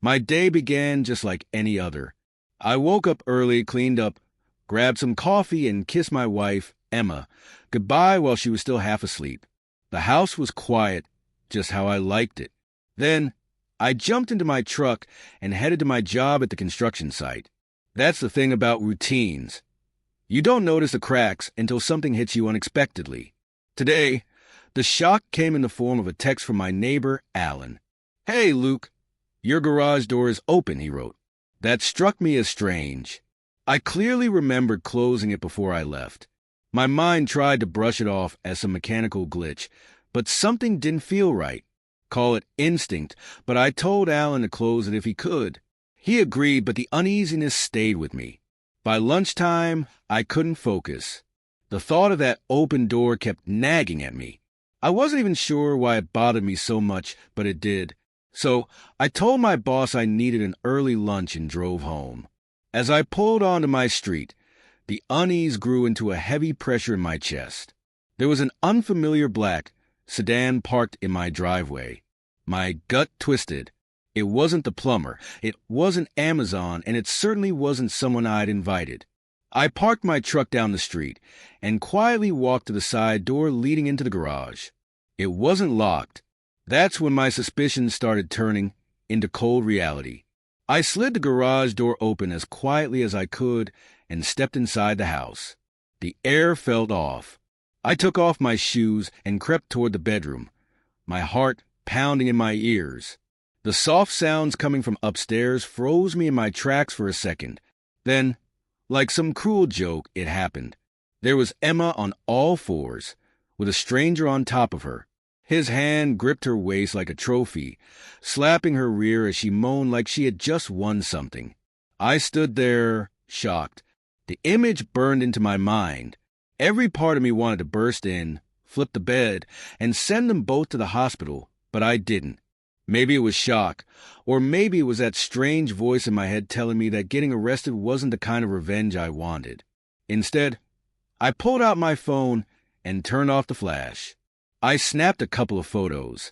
My day began just like any other. I woke up early, cleaned up, grabbed some coffee, and kissed my wife, Emma, goodbye while she was still half asleep. The house was quiet, just how I liked it. Then, I jumped into my truck and headed to my job at the construction site. That's the thing about routines. You don't notice the cracks until something hits you unexpectedly. Today, the shock came in the form of a text from my neighbor, Alan. "Hey, Luke, your garage door is open," he wrote. That struck me as strange. I clearly remembered closing it before I left. My mind tried to brush it off as some mechanical glitch, but something didn't feel right. Call it instinct, but I told Alan to close it if he could. He agreed, but the uneasiness stayed with me. By lunchtime, I couldn't focus. The thought of that open door kept nagging at me. I wasn't even sure why it bothered me so much, but it did. So I told my boss I needed an early lunch and drove home. As I pulled onto my street, the unease grew into a heavy pressure in my chest. There was an unfamiliar black sedan parked in my driveway. My gut twisted. It wasn't the plumber, it wasn't Amazon, and it certainly wasn't someone I'd invited. I parked my truck down the street and quietly walked to the side door leading into the garage. It wasn't locked. That's when my suspicions started turning into cold reality. I slid the garage door open as quietly as I could and stepped inside the house. The air felt off. I took off my shoes and crept toward the bedroom, my heart pounding in my ears. The soft sounds coming from upstairs froze me in my tracks for a second. Then, like some cruel joke, it happened. There was Emma on all fours, with a stranger on top of her. His hand gripped her waist like a trophy, slapping her rear as she moaned like she had just won something. I stood there, shocked. The image burned into my mind. Every part of me wanted to burst in, flip the bed, and send them both to the hospital, but I didn't. Maybe it was shock, or maybe it was that strange voice in my head telling me that getting arrested wasn't the kind of revenge I wanted. Instead, I pulled out my phone and turned off the flash. I snapped a couple of photos.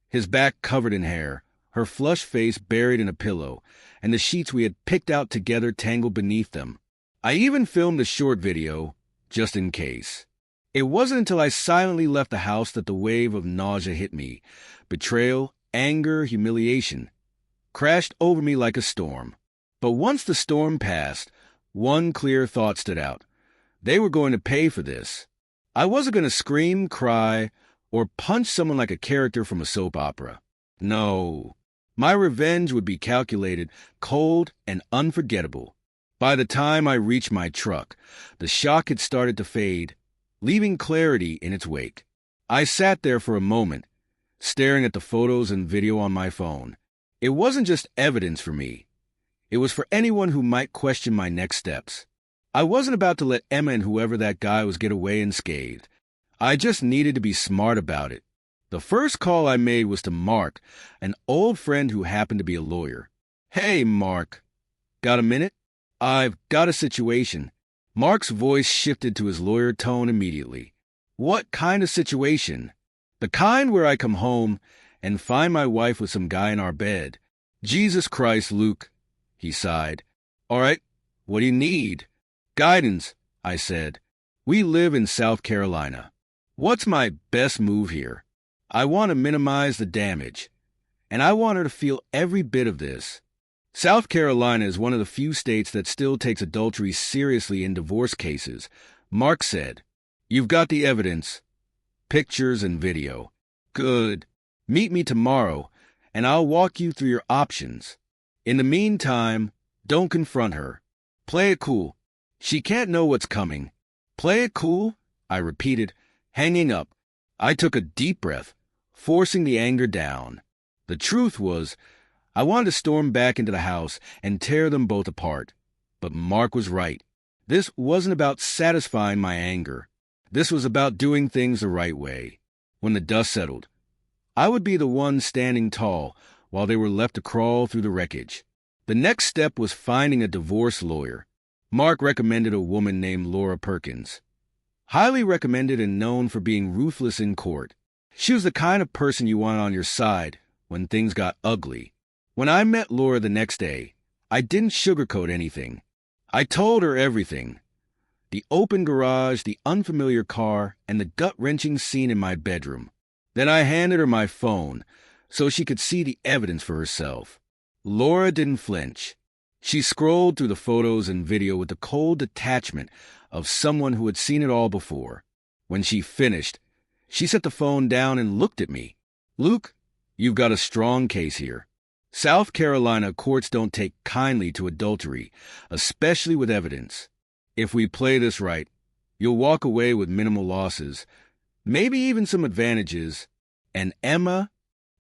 His back covered in hair, her flushed face buried in a pillow, and the sheets we had picked out together tangled beneath them. I even filmed a short video, just in case. It wasn't until I silently left the house that the wave of nausea hit me. Betrayal, anger, humiliation crashed over me like a storm. But once the storm passed, one clear thought stood out. They were going to pay for this. I wasn't going to scream, cry, or punch someone like a character from a soap opera. No. My revenge would be calculated, cold, and unforgettable. By the time I reached my truck, the shock had started to fade, leaving clarity in its wake. I sat there for a moment, staring at the photos and video on my phone. It wasn't just evidence for me. It was for anyone who might question my next steps. I wasn't about to let Emma and whoever that guy was get away unscathed. I just needed to be smart about it. The first call I made was to Mark, an old friend who happened to be a lawyer. "Hey, Mark. Got a minute? I've got a situation." Mark's voice shifted to his lawyer tone immediately. "What kind of situation?" "The kind where I come home and find my wife with some guy in our bed." "Jesus Christ, Luke," he sighed. "All right, what do you need?" "Guidance," I said. "We live in South Carolina. What's my best move here? I want to minimize the damage, and I want her to feel every bit of this. South Carolina is one of the few states that still takes adultery seriously in divorce cases." Mark said, "You've got the evidence, pictures and video. Good. Meet me tomorrow, and I'll walk you through your options. In the meantime, don't confront her. Play it cool. She can't know what's coming. Play it cool," I repeated, hanging up. I took a deep breath, forcing the anger down. The truth was, I wanted to storm back into the house and tear them both apart. But Mark was right. This wasn't about satisfying my anger. This was about doing things the right way. When the dust settled, I would be the one standing tall while they were left to crawl through the wreckage. The next step was finding a divorce lawyer. Mark recommended a woman named Laura Perkins. Highly recommended and known for being ruthless in court. She was the kind of person you wanted on your side when things got ugly. When I met Laura the next day, I didn't sugarcoat anything. I told her everything. The open garage, the unfamiliar car, and the gut-wrenching scene in my bedroom. Then I handed her my phone so she could see the evidence for herself. Laura didn't flinch. She scrolled through the photos and video with the cold detachment of someone who had seen it all before. When she finished, she set the phone down and looked at me. "Luke, you've got a strong case here. South Carolina courts don't take kindly to adultery, especially with evidence. If we play this right, you'll walk away with minimal losses, maybe even some advantages." "And Emma?"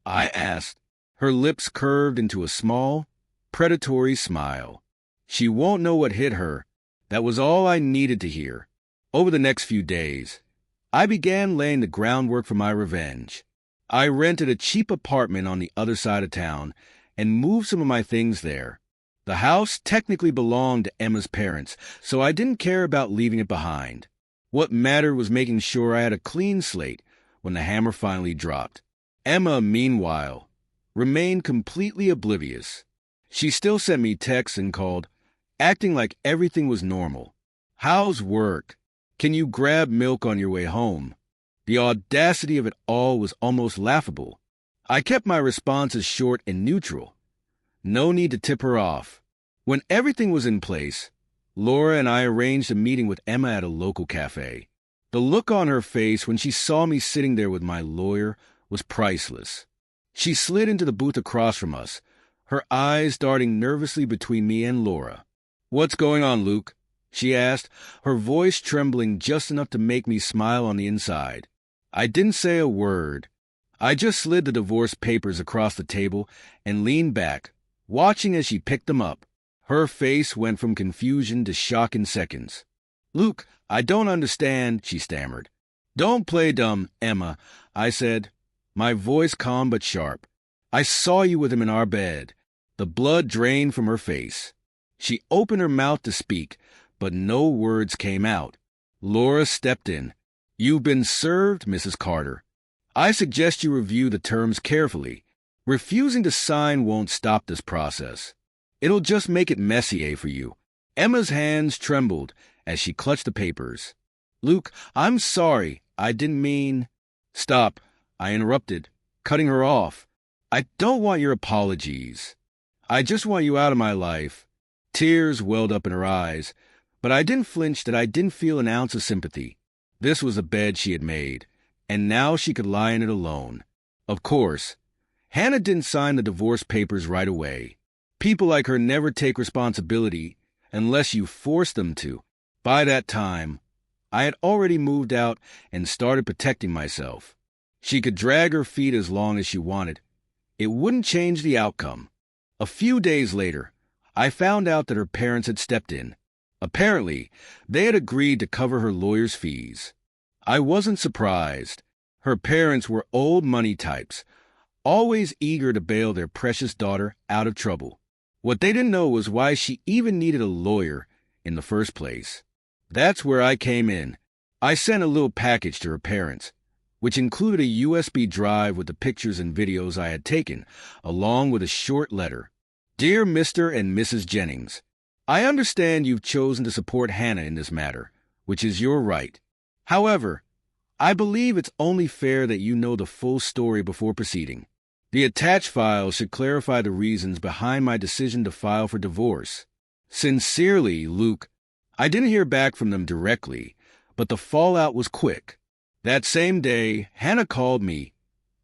I asked. Her lips curved into a small, predatory smile. "She won't know what hit her." That was all I needed to hear. Over the next few days, I began laying the groundwork for my revenge. I rented a cheap apartment on the other side of town and moved some of my things there. The house technically belonged to Emma's parents, so I didn't care about leaving it behind. What mattered was making sure I had a clean slate when the hammer finally dropped. Emma, meanwhile, remained completely oblivious. She still sent me texts and called, acting like everything was normal. "How's work? Can you grab milk on your way home?" The audacity of it all was almost laughable. I kept my responses short and neutral. No need to tip her off. When everything was in place, Laura and I arranged a meeting with Emma at a local cafe. The look on her face when she saw me sitting there with my lawyer was priceless. She slid into the booth across from us, her eyes darting nervously between me and Laura. "What's going on, Luke?" she asked, her voice trembling just enough to make me smile on the inside. I didn't say a word. I just slid the divorce papers across the table and leaned back, watching as she picked them up. Her face went from confusion to shock in seconds. "Luke, I don't understand," she stammered. "Don't play dumb, Emma," I said, my voice calm but sharp. "I saw you with him in our bed." The blood drained from her face. She opened her mouth to speak, but no words came out. Laura stepped in. "You've been served, Mrs. Carter. I suggest you review the terms carefully. Refusing to sign won't stop this process. It'll just make it messier for you." Emma's hands trembled as she clutched the papers. "Luke, I'm sorry. I didn't mean—" "Stop," I interrupted, cutting her off. "I don't want your apologies. I just want you out of my life." Tears welled up in her eyes, but I didn't flinch that I didn't feel an ounce of sympathy. This was a bed she had made, and now she could lie in it alone. Of course, Hannah didn't sign the divorce papers right away. People like her never take responsibility unless you force them to. By that time, I had already moved out and started protecting myself. She could drag her feet as long as she wanted. It wouldn't change the outcome. A few days later, I found out that her parents had stepped in. Apparently, they had agreed to cover her lawyer's fees. I wasn't surprised. Her parents were old money types, always eager to bail their precious daughter out of trouble. What they didn't know was why she even needed a lawyer in the first place. That's where I came in. I sent a little package to her parents, which included a USB drive with the pictures and videos I had taken, along with a short letter. "Dear Mr. and Mrs. Jennings, I understand you've chosen to support Hannah in this matter, which is your right. However, I believe it's only fair that you know the full story before proceeding. The attached file should clarify the reasons behind my decision to file for divorce. Sincerely, Luke." I didn't hear back from them directly, but the fallout was quick. That same day, Hannah called me,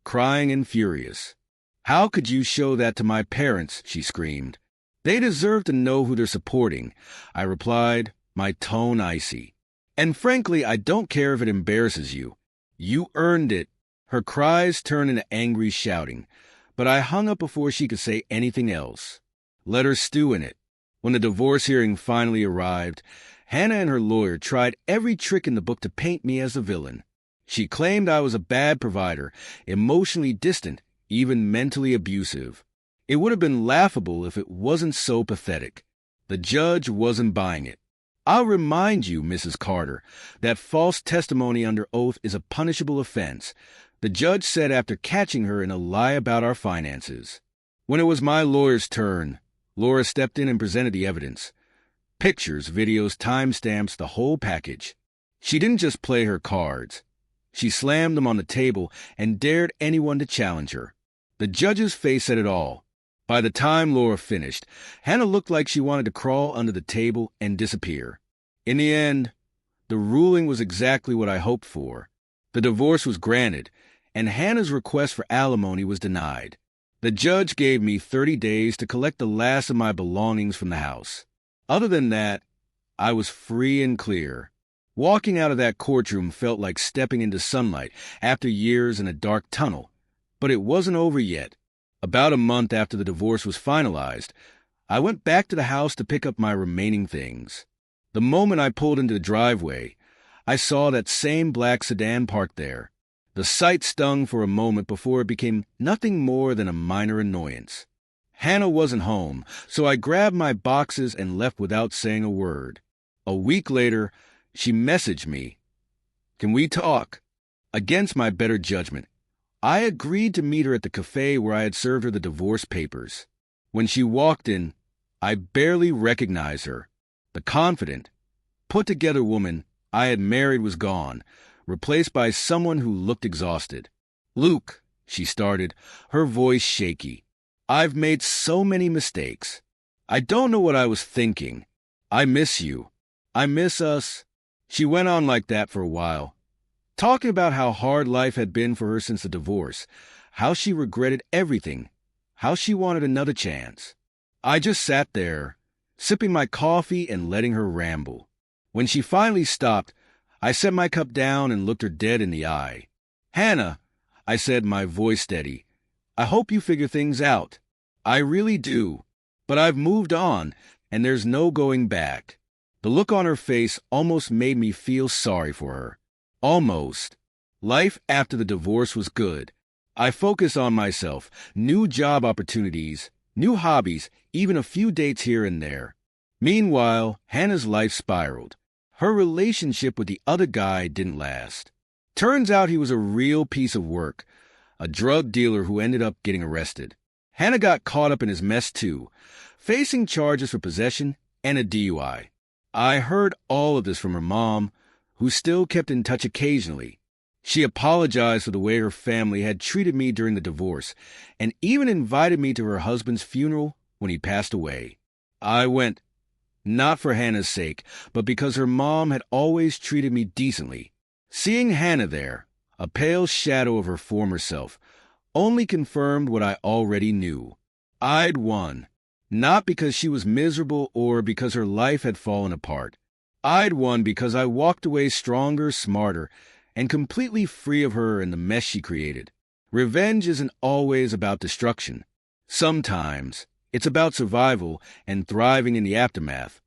crying and furious. "How could you show that to my parents?" she screamed. "They deserve to know who they're supporting," I replied, my tone icy. "And frankly, I don't care if it embarrasses you. You earned it." Her cries turned into angry shouting, but I hung up before she could say anything else. Let her stew in it. When the divorce hearing finally arrived, Hannah and her lawyer tried every trick in the book to paint me as the villain. She claimed I was a bad provider, emotionally distant, even mentally abusive. It would have been laughable if it wasn't so pathetic. The judge wasn't buying it. "I'll remind you, Mrs. Carter, that false testimony under oath is a punishable offense," the judge said after catching her in a lie about our finances. When it was my lawyer's turn, Laura stepped in and presented the evidence. Pictures, videos, timestamps, the whole package. She didn't just play her cards. She slammed them on the table and dared anyone to challenge her. The judge's face said it all. By the time Laura finished, Hannah looked like she wanted to crawl under the table and disappear. In the end, the ruling was exactly what I hoped for. The divorce was granted, and Hannah's request for alimony was denied. The judge gave me 30 days to collect the last of my belongings from the house. Other than that, I was free and clear. Walking out of that courtroom felt like stepping into sunlight after years in a dark tunnel. But it wasn't over yet. About a month after the divorce was finalized, I went back to the house to pick up my remaining things. The moment I pulled into the driveway, I saw that same black sedan parked there. The sight stung for a moment before it became nothing more than a minor annoyance. Hannah wasn't home, so I grabbed my boxes and left without saying a word. A week later, she messaged me. "Can we talk?" Against my better judgment, I agreed to meet her at the cafe where I had served her the divorce papers. When she walked in, I barely recognized her. The confident, put-together woman I had married was gone, replaced by someone who looked exhausted. "Luke," she started, her voice shaky. "I've made so many mistakes. I don't know what I was thinking. I miss you. I miss us." She went on like that for a while, talking about how hard life had been for her since the divorce, how she regretted everything, how she wanted another chance. I just sat there, sipping my coffee and letting her ramble. When she finally stopped, I set my cup down and looked her dead in the eye. "Hannah," I said, my voice steady, "I hope you figure things out. I really do. But I've moved on, and there's no going back." The look on her face almost made me feel sorry for her. Almost. Life after the divorce was good. I focused on myself, new job opportunities, new hobbies, even a few dates here and there. Meanwhile, Hannah's life spiraled. Her relationship with the other guy didn't last. Turns out he was a real piece of work, a drug dealer who ended up getting arrested. Hannah got caught up in his mess too, facing charges for possession and a DUI. I heard all of this from her mom, who still kept in touch occasionally. She apologized for the way her family had treated me during the divorce, and even invited me to her husband's funeral when he passed away. I went, not for Hannah's sake, but because her mom had always treated me decently. Seeing Hannah there, a pale shadow of her former self, only confirmed what I already knew. I'd won. Not because she was miserable or because her life had fallen apart. I'd won because I walked away stronger, smarter, and completely free of her and the mess she created. Revenge isn't always about destruction. Sometimes it's about survival and thriving in the aftermath.